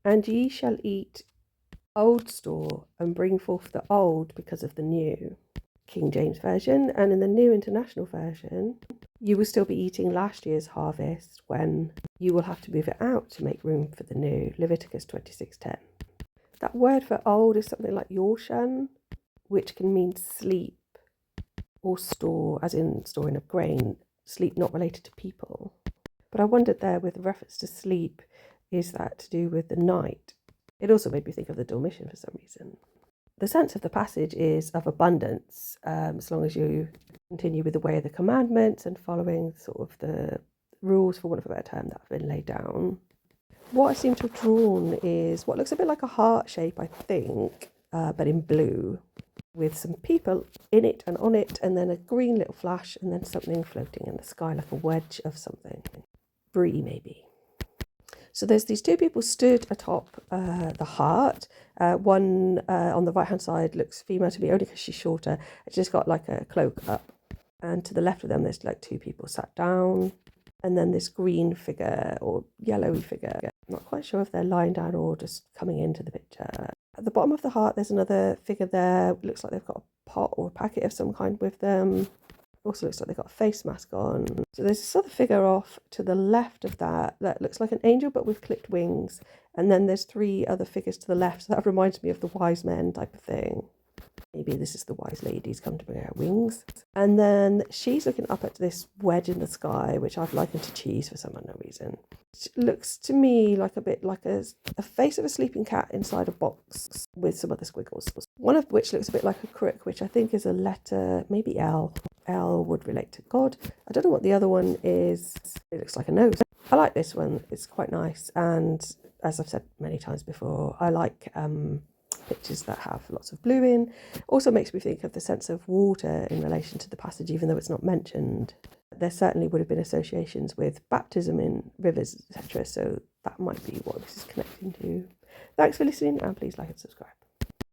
And ye shall eat old store and bring forth the old because of the new. King James Version. And in the New International Version, you will still be eating last year's harvest when you will have to move it out to make room for the new. Leviticus 26:10. That word for old is something like yorshan, which can mean sleep or store, as in storing of grain, sleep not related to people. But I wondered there, with reference to sleep, is that to do with the night? It also made me think of the Dormition for some reason. The sense of the passage is of abundance, as long as you continue with the way of the commandments and following sort of the rules, for want of a better term, that have been laid down. What I seem to have drawn is what looks a bit like a heart shape, I think, but in blue, with some people in it and on it, and then a green little flash, and then something floating in the sky like a wedge of something. Brie, maybe. So there's these two people stood atop the heart. One on the right-hand side looks female to me only because she's shorter. She's just got like a cloak up. And to the left of them, there's like two people sat down. And then this green figure or yellowy figure. I'm not quite sure if they're lying down or just coming into the picture. At the bottom of the heart, there's another figure there. It looks like they've got a pot or a packet of some kind with them. Also looks like they've got a face mask on. So there's this other figure off to the left of that looks like an angel but with clipped wings. And then there's three other figures to the left. So that reminds me of the wise men type of thing. Maybe this is the wise ladies come to bring out wings. And then she's looking up at this wedge in the sky, which I've likened to cheese for some unknown reason. It looks to me like a bit like a face of a sleeping cat inside a box with some other squiggles. One of which looks a bit like a crook, which I think is a letter, maybe L. L would relate to God. I don't know what the other one is. It looks like a nose. I like this one. It's quite nice. And as I've said many times before, I like pictures that have lots of blue in. Also makes me think of the sense of water in relation to the passage, even though it's not mentioned. There certainly would have been associations with baptism in rivers, etc. So that might be what this is connecting to. Thanks for listening, and please like and subscribe.